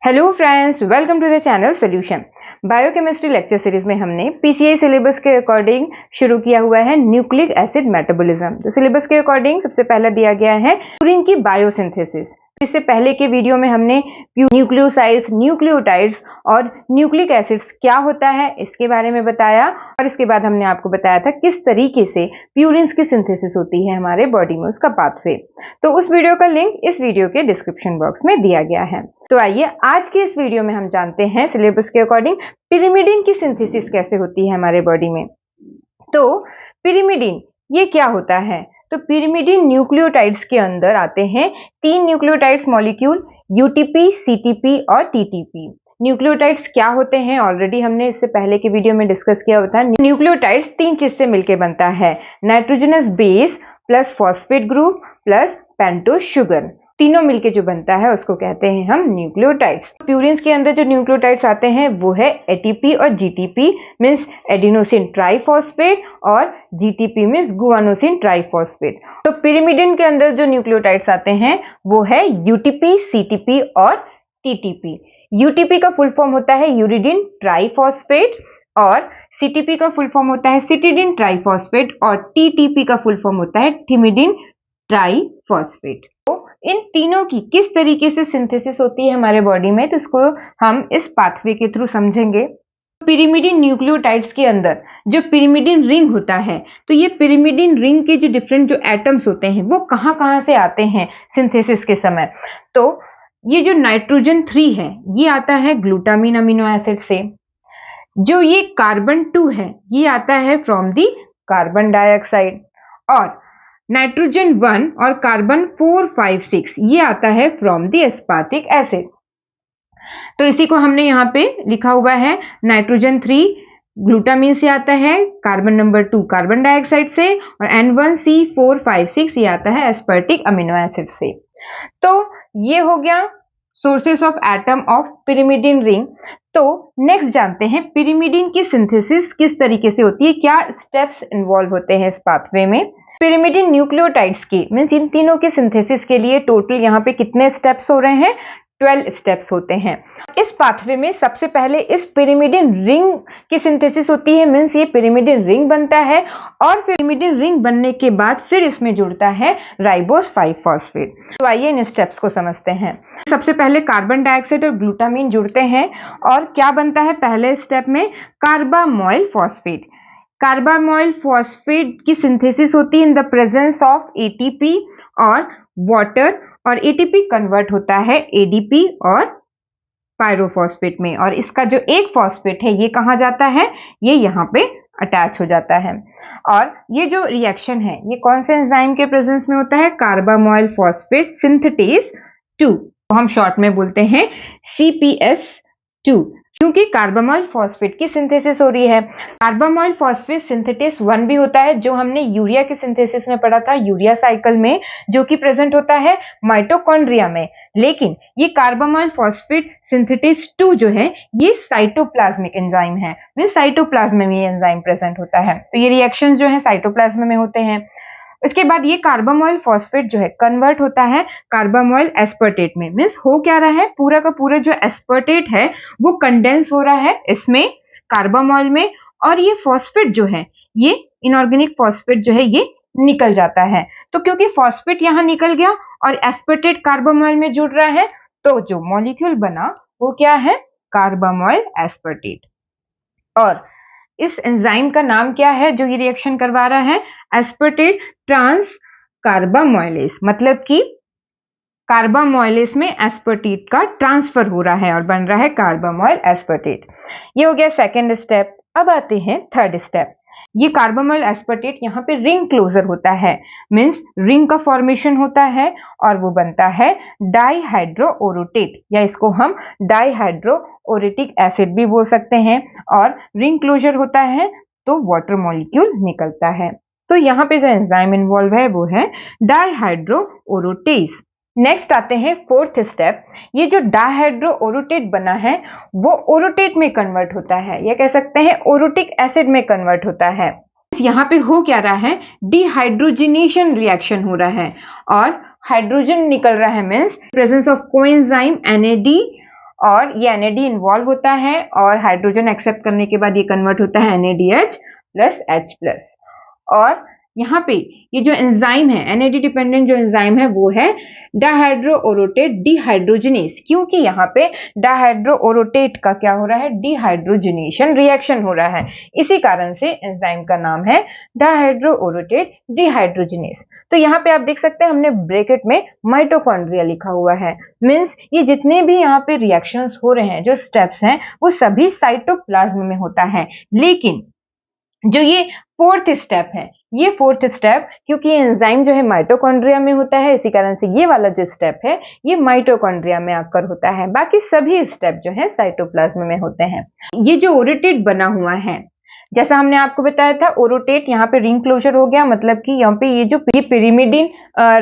Hello friends, welcome to the channel solution. Biochemistry lecture series में हमने PCI syllabus के according शुरू किया हुआ है न्यूक्लिक एसिड मेटाबॉलिज्म। तो सिलेबस के अकॉर्डिंग सबसे पहला दिया गया है प्यूरिन की बायोसिंथेसिस। इससे पहले के वीडियो में हमने न्यूक्लियोसाइड्स, न्यूक्लियोटाइड्स और न्यूक्लिक एसिड्स क्या होता है इसके बारे में बताया, और इसके बाद हमने आपको बताया था किस तरीके से प्यूरिन्स की सिंथेसिस होती है हमारे बॉडी में, उसका पाथवे। तो उस वीडियो का लिंक इस वीडियो के डिस्क्रिप्शन बॉक्स में दिया गया है। तो आइए आज के इस वीडियो में हम जानते हैं सिलेबस के अकॉर्डिंग पिरिमिडिन की सिंथेसिस कैसे होती है हमारे बॉडी में। तो पिरिमिडिन ये क्या होता है? तो पिरिमिडिन न्यूक्लियोटाइड्स के अंदर आते हैं 3 न्यूक्लियोटाइड्स मॉलिक्यूल, यूटीपी, सीटीपी और टीटीपी। न्यूक्लियोटाइड्स क्या होते हैं ऑलरेडी हमने इससे पहले के वीडियो में डिस्कस किया होता है। न्यूक्लियोटाइड्स 3 चीज से मिलकर बनता है, nitrogenous base plus phosphate group plus pentose sugar. तीनों मिलके जो बनता है उसको कहते हैं हम न्यूक्लियोटाइड्स। प्यूरिन्स के अंदर जो न्यूक्लियोटाइड्स आते हैं वो है एटीपी और जीटीपी, मींस एडिनोसिन ट्राइफॉस्फेट, और जीटीपी मींस गुआनोसिन ट्राइफॉस्फेट। तो पिरिमिडिन के अंदर जो न्यूक्लियोटाइड्स आते हैं वो है यूटीपी, सीटीपी और टीटीपी। यूटीपी का फुल फॉर्म होता है यूरिडिन ट्राइफॉस्फेट, और सीटीपी का फुल फॉर्म होता है सिटिडिन ट्राइफॉस्फेट, और टीटीपी का फुल फॉर्म होता है थिमिडिन ट्राइफॉस्फेट। तो इन तीनों की किस तरीके से सिंथेसिस होती है हमारे बॉडी में, तो इसको हम इस पाथवे के थ्रू समझेंगे। पिरिमिडिन न्यूक्लियोटाइड्स के अंदर जो पिरिमिडिन रिंग होता है, तो ये पिरिमिडिन रिंग के जो डिफरेंट जो एटम्स होते हैं वो कहाँ से आते हैं सिंथेसिस के समय। तो ये जो नाइट्रोजन 3 है ये आता है ग्लूटामिन अमीनो एसिड से। जो ये कार्बन 2 है ये आता है फ्रॉम दी कार्बन डाइऑक्साइड, और नाइट्रोजन 1 और कार्बन 4, 5, 6 ये आता है फ्रॉम दी एस्पार्टिक एसिड। तो इसी को हमने यहाँ पे लिखा हुआ है, नाइट्रोजन 3 ग्लूटामिन से आता है, कार्बन नंबर 2 कार्बन डाइऑक्साइड से, और N1C4 5 6 ये आता है एस्पार्टिक अमीनो एसिड से। तो ये हो गया sources of atom of pyrimidine ring. तो नेक्स्ट जानते हैं पिरिमिडिन की सिंथेसिस किस तरीके से होती है, क्या स्टेप्स इन्वॉल्व होते हैं इस पाथवे में। पिरिमिडिन न्यूक्लियोटाइड्स की मींस इन तीनों के सिंथेसिस के लिए टोटल यहाँ पे कितने स्टेप्स हो रहे हैं? 12 स्टेप्स होते हैं। इस पाथवे में सबसे पहले इस पिरिमिडिन रिंग की सिंथेसिस होती है, मींस ये पिरिमिडिन रिंग बनता है, और पिरिमिडिन रिंग बनने के बाद फिर इसमें जुड़ता है राइबोस 5 फॉस्फेट। तो आइए इन स्टेप्स को समझते हैं। सबसे पहले कार्बन डाइऑक्साइड और ग्लूटामिन जुड़ते हैं, और क्या बनता है पहले स्टेप में? Carbamoyl phosphate. कार्बामोइल फॉस्फेट की सिंथेसिस होती है in the presence of ATP और वाटर, और एटीपी कन्वर्ट होता है एडीपी और पायरोफॉस्फेट में, और इसका जो एक फॉस्फेट है ये कहाँ जाता है? ये यहाँ पे अटैच हो जाता है। और ये जो रिएक्शन है ये कौन से एंजाइम के प्रेजेंस में होता है? कार्बामोइल फॉस्फेट सिंथेटेस 2, तो हम शॉर्ट में बोलते हैं CPS2, क्योंकि कार्बामोइल फॉस्फेट की सिंथेसिस हो रही है। कार्बामोइल फॉस्फेट सिंथेटेस 1 भी होता है जो हमने यूरिया की सिंथेसिस में पढ़ा था, यूरिया साइकिल में, जो कि प्रेजेंट होता है माइटोकॉन्ड्रिया में। लेकिन ये कार्बामोइल फॉस्फेट सिंथेटेस 2 जो है ये साइटोप्लाज्मिक एंजाइम है, मींस साइटोप्लाज्म में ये एंजाइम प्रेजेंट होता है। तो ये रिएक्शंस जो है साइटोप्लाज्म में होते हैं। इसके बाद ये कार्बामोइल फॉस्फेट जो है कन्वर्ट होता है कार्बामोइल एस्पर्टेट में, मींस हो क्या रहा है, पूरा का पूरा जो एस्पर्टेट है वो कंडेंस हो रहा है इसमें कार्बामोइल में, और ये फॉस्फेट जो है ये इनऑर्गेनिक फॉस्फेट जो है ये निकल जाता है। तो क्योंकि फॉस्फेट यहाँ निकल गया और एस्पर्टेट कार्बामोइल में जुड़ रहा है, तो जो मॉलिक्यूल बना वो क्या है? Carbamoyl aspartate. और इस एंजाइम का नाम क्या है जो ये रिएक्शन करवा रहा है? एस्पर्टेट ट्रांस कार्बामोइलेस, मतलब कि कार्बामोइलेस में एस्पर्टेट का ट्रांसफर हो रहा है और बन रहा है कार्बामोइल एस्पर्टेट। ये हो गया सेकेंड स्टेप। अब आते हैं थर्ड स्टेप। ये कार्बामोइल एस्पर्टेट यहाँ पे रिंग क्लोजर होता है, मींस रिंग का फॉर्मेशन होता है, और वो बनता है डाइहाइड्रोओरोटेट, या इसको हम डाइहाइड्रोओरेटिक एसिड भी बोल सकते हैं। और रिंग क्लोजर होता है तो वाटर मॉलिक्यूल निकलता है। तो यहाँ पे जो एंजाइम इन्वॉल्व है वो है डाइहाइड्रोओरोटेज। नेक्स्ट आते हैं फोर्थ स्टेप। ये जो डाइहाइड्रोओरोटेट बना है वो ओरोटेट में कन्वर्ट होता है, या कह सकते हैं ओरोटिक एसिड में कन्वर्ट होता है। यहाँ पे हो क्या रहा है? डिहाइड्रोजिनेशन रिएक्शन हो रहा है, और हाइड्रोजन निकल रहा है, means presence of coenzyme NAD और ये NAD इन्वॉल्व होता है और हाइड्रोजन एक्सेप्ट करने के बाद ये कन्वर्ट होता है NADH प्लस H+। और यहाँ पे ये जो एंजाइम है NAD डिपेंडेंट जो एंजाइम है वो है डायहाइड्रोओरोटेट डिहाइड्रोजिनेस, क्योंकि यहाँ पे डायहाइड्रोओरोटेट का क्या हो रहा है, डिहाइड्रोजिनेशन रिएक्शन हो रहा है, इसी कारण से एंजाइम का नाम है डायहाइड्रोओरोटेट डिहाइड्रोजिनेस। तो यहाँ पे आप देख सकते हैं हमने ब्रैकेट में माइटोकॉन्ड्रिया लिखा हुआ है, मींस ये जितने भी यहाँ पे रिएक्शंस हो रहे हैं, जो स्टेप्स हैं, वो सभी साइटोप्लाज्म में होता है। लेकिन जो ये फोर्थ स्टेप है, ये फोर्थ स्टेप क्योंकि एंजाइम जो है माइटोकॉन्ड्रिया में होता है, इसी कारण से ये वाला जो स्टेप है ये माइटोकॉन्ड्रिया में आकर होता है, बाकी सभी स्टेप जो है साइटोप्लाज्म में होते हैं। ये जो ओरोटेट बना हुआ है, जैसा हमने आपको बताया था, ओरोटेट यहाँ पे रिंग क्लोजर हो गया, मतलब कि यहाँ पे ये पिरिमिडिन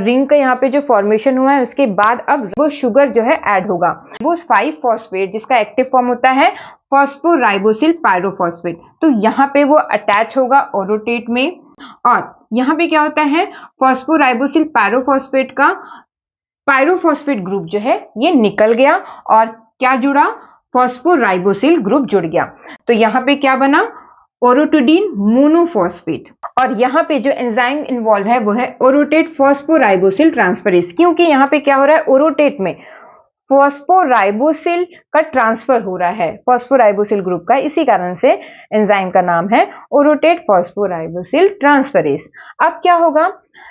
रिंग का यहाँ पे जो फॉर्मेशन हुआ है, उसके बाद अब वो शुगर जो है ऐड होगा, वो 5-फॉस्फेट जिसका एक्टिव फॉर्म होता है फॉस्फोराइबोसिल पायरोफॉस्फेट, तो यहाँ पे वो अटैच होगा ओरोटेट में। और यहाँ पे क्या होता है, फॉस्फोराइबोसिल पायरोफॉस्फेट का पायरोफॉस्फेट ग्रुप जो है ये निकल गया और क्या जुड़ा, फॉस्फोराइबोसिल ग्रुप जुड़ गया। तो यहाँ पे क्या बना, ओरोटोडीन मोनोफॉस्फेट। और यहाँ पे जो एंजाइम इन्वॉल्व है वो है ओरोटेट फॉस्फोराइबोसिल ट्रांसफरेज, क्योंकि यहाँ पे क्या हो रहा है, ओरोटेट में फॉस्फोराइबोसिल का ट्रांसफर हो रहा है, फॉस्फोराइबोसिल ग्रुप का, इसी कारण से एंजाइम का नाम है ओरोटेट फॉस्फोराइबोसिल ट्रांसफरेज। अब क्या होगा,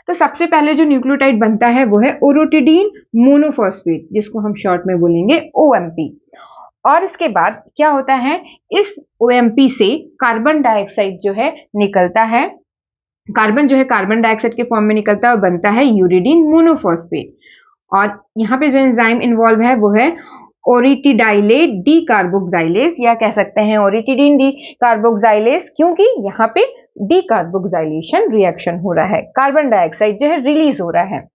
तो सबसे पहले जो न्यूक्लियोटाइड बनता है वो है ओरोटिडीन मोनोफॉस्फेट, जिसको हम शॉर्ट में बोलेंगे OMP। और इसके बाद क्या होता है, इस OMP से कार्बन डाइऑक्साइड जो है निकलता है, कार्बन जो है कार्बन डाइऑक्साइड के फॉर्म में निकलता है और बनता है यूरिडीन मोनोफॉस्फेट। और यहाँ पे जो एंजाइम इन्वॉल्व है वो है ओरिटिडाइलेट डी कार्बोक्साइलेस, या कह सकते हैं ओरिटिडीन डी कार्बोक्साइलेस, क्योंकि यहाँ पे डी कार्बोक्साइलेशन रिएक्शन हो रहा है, कार्बन डाइऑक्साइड जो है रिलीज हो रहा है।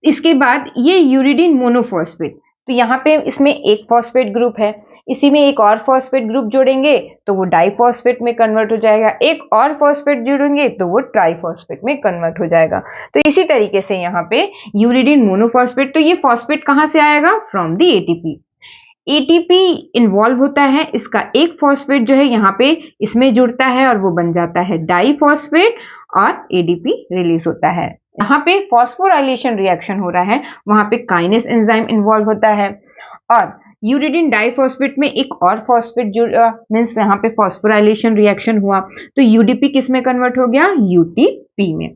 इसके बाद ये यूरिडीन मोनोफॉस्फेट, तो यहाँ पे इसमें एक फॉस्फेट ग्रुप है, इसी में एक और फॉस्फेट ग्रुप जोड़ेंगे तो वो डाइफॉस्फेट में कन्वर्ट हो जाएगा, एक और फॉस्फेट जोड़ेंगे तो वो ट्राइफॉस्फेट में कन्वर्ट हो जाएगा। तो इसी तरीके से यहाँ पे यूरिडीन मोनोफॉस्फेट, तो ये फॉस्फेट कहाँ से आएगा, फ्रॉम दी ATP इन्वॉल्व होता है, इसका एक फॉस्फेट जो है यहाँ पे इसमें जुड़ता है और वो बन जाता है डाइफॉस्फेट और ADP रिलीज होता है। यहाँ पे फॉस्फोराइलेशन रिएक्शन हो रहा है, वहां पे काइनेस एंजाइम इन्वॉल्व होता है और यूरिडीन डाइफॉस्फेट में एक और फॉस्फेट जुड़ा, मींस यहाँ पे फॉस्फोराइलेशन रिएक्शन हुआ, तो UDP किस में कन्वर्ट हो गया, UTP में।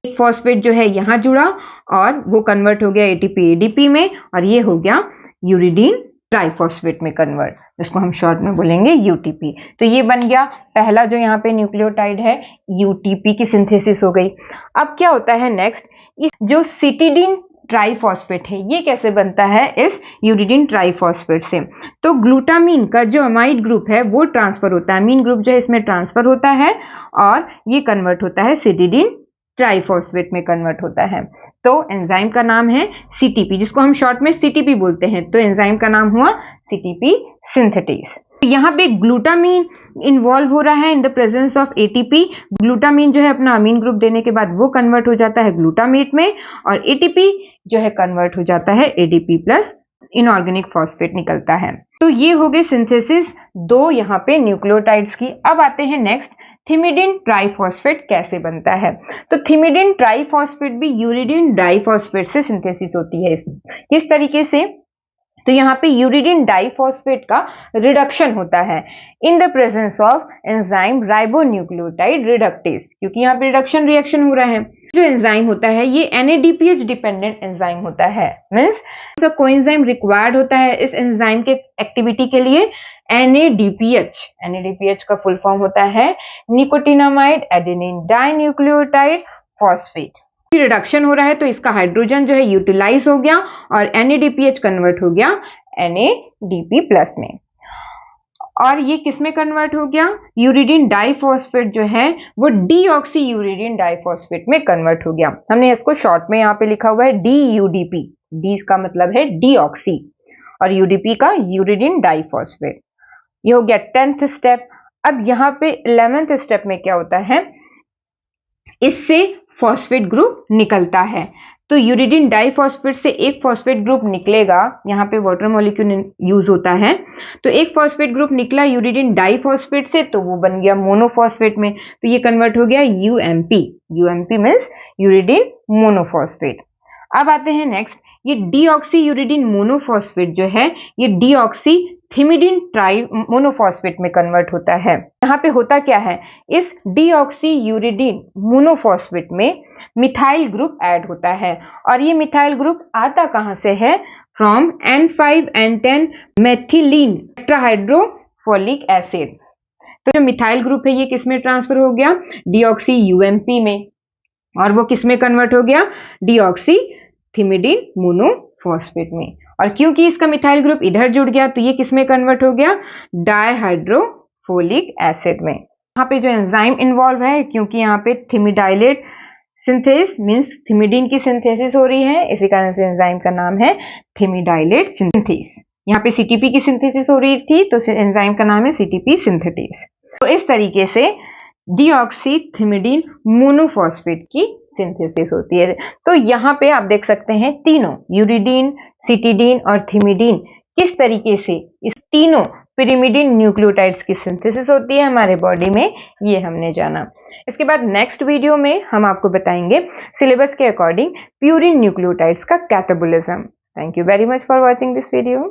एक फॉस्फेट जो है यहाँ जुड़ा और वो कन्वर्ट हो गया ATP ADP में, और ये हो गया यूरिडीन ट्राइफॉस्फेट में कन्वर्ट, जिसको हम शॉर्ट में बोलेंगे UTP। तो ये बन गया पहला जो यहाँ पे न्यूक्लियोटाइड है, UTP की सिंथेसिस हो गई। अब क्या होता है नेक्स्ट, इस जो सिटिडीन ट्राइफॉस्फेट है ये कैसे बनता है, इस यूरिडीन ट्राइफॉस्फेट से। तो ग्लूटामीन का जो अमाइड ग्रुप है वो ट्रांसफर होता है, अमीन ग्रुप जो है इसमें ट्रांसफर होता है और ये कन्वर्ट होता है सिटिडीन ट्राइफॉस्फेट में कन्वर्ट होता है। तो एंजाइम का नाम है CTP, जिसको हम शॉर्ट में CTP बोलते हैं। तो एंजाइम का नाम हुआ CTP सिंथेटेज। यहाँ पे ग्लूटामीन इन्वॉल्व हो रहा है in the presence of ATP। Glutamine जो है अपना अमीन ग्रुप देने के बाद वो कन्वर्ट हो जाता है ग्लूटामेट में, और ATP जो है कन्वर्ट हो जाता है ADP प्लस इनऑर्गेनिक फॉस्फेट निकलता है। तो ये हो गए सिंथेसिस दो यहाँ पे न्यूक्लियोटाइड्स की। अब आते हैं नेक्स्ट, थिमिडीन ट्राइफॉस्फेट कैसे बनता है। तो थिमिडीन ट्राइफॉस्फेट भी यूरिडीन डाइफॉस्फेट से सिंथेसिस होती है। किस तरीके से, तो यहाँ पे यूरिडीन डाइफॉस्फेट का रिडक्शन होता है in the presence of enzyme ribonucleotide reductase, क्योंकि यहाँ पे रिडक्शन रिएक्शन हो रहा है। जो एंजाइम होता है ये NADPH डिपेंडेंट एंजाइम होता है, मींस कोएंजाइम रिक्वायर्ड होता है इस एंजाइम के एक्टिविटी के लिए, NADPH का फुल फॉर्म होता है nicotinamide adenine dinucleotide phosphate. Reduction हो रहा है तो इसका हाइड्रोजन जो है यूटिलाइज हो गया और NADPH कन्वर्ट हो गया NADP प्लस में, और ये किस में कन्वर्ट हो गया, यूरिडीन डाइफॉस्फेट जो है वो डीऑक्सी यूरिडीन डाइफॉस्फेट में कन्वर्ट हो गया। हमने इसको शॉर्ट में यहाँ पे लिखा हुआ है DUDP, डी का मतलब है डीऑक्सी और UDP का यूरिडीन डाइफॉस्फेट। ये हो गया 10th स्टेप। अब यहाँ पे 11th स्टेप में क्या होता है, इससे फॉस्फेट ग्रुप निकलता है। तो तो यूरिडीन डाइफॉस्फेट से एक फॉस्फेट ग्रुप निकलेगा, यहाँ पे वाटर मॉलिक्यूल यूज होता है, तो एक फॉस्फेट ग्रुप निकला यूरिडीन डाइफॉस्फेट से, तो वो बन गया मोनोफॉस्फेट में, तो ये कन्वर्ट हो गया UMP. UMP means uridine monophosphate. अब आते हैं नेक्स्ट, ये डीऑक्सी यूरिडीन मोनोफॉस्फेट जो है ये डीऑक्सी थिमिडीन ट्राई मोनोफॉस्फेट में कन्वर्ट होता है। यहाँ पे होता क्या है, इस डीऑक्सी यूरिडीन मोनोफॉस्फेट में मिथाइल ग्रुप ऐड होता है, और ये मिथाइल ग्रुप आता कहाँ से है, from N5N10 methylene tetrahydrofolic acid. तो जो मिथाइल ग्रुप है ये किस में ट्रांसफर हो गया, डीऑक्सी यूएमपी में, और वो किस में कन्वर्ट हो गया, डीऑक्सी थिमिडीन मोनोफॉस्फेट में। और क्योंकि इसका मिथाइल ग्रुप इधर जुड़ गया तो ये किस में कन्वर्ट हो गया, डायहाइड्रोफोलिक एसिड में। यहाँ पे जो एंजाइम इन्वॉल्व है, क्योंकि यहाँ पे थिमिडाइलेट सिंथेसिस मींस थिमिडीन की सिंथेसिस हो रही है, इसी कारण से एंजाइम का नाम है थिमिडाइलेट सिंथेस। यहाँ पे सीटीपी की सिंथेसिस हो रही थी तो एंजाइम का नाम है सीटीपी सिंथेटेस। तो इस तरीके से डीऑक्सी थिमिडीन मोनोफॉस्फेट की सिंथेसिस होती है। तो यहाँ पे आप देख सकते हैं तीनों यूरिडीन, सिटिडीन और थिमिडीन किस तरीके से इस तीनों पिरिमिडिन न्यूक्लियोटाइड्स की सिंथेसिस होती है हमारे बॉडी में, ये हमने जाना। इसके बाद नेक्स्ट वीडियो में हम आपको बताएंगे सिलेबस के अकॉर्डिंग प्यूरिन न्यूक्लियोटाइड्स का catabolism. Thank you very much for watching this video.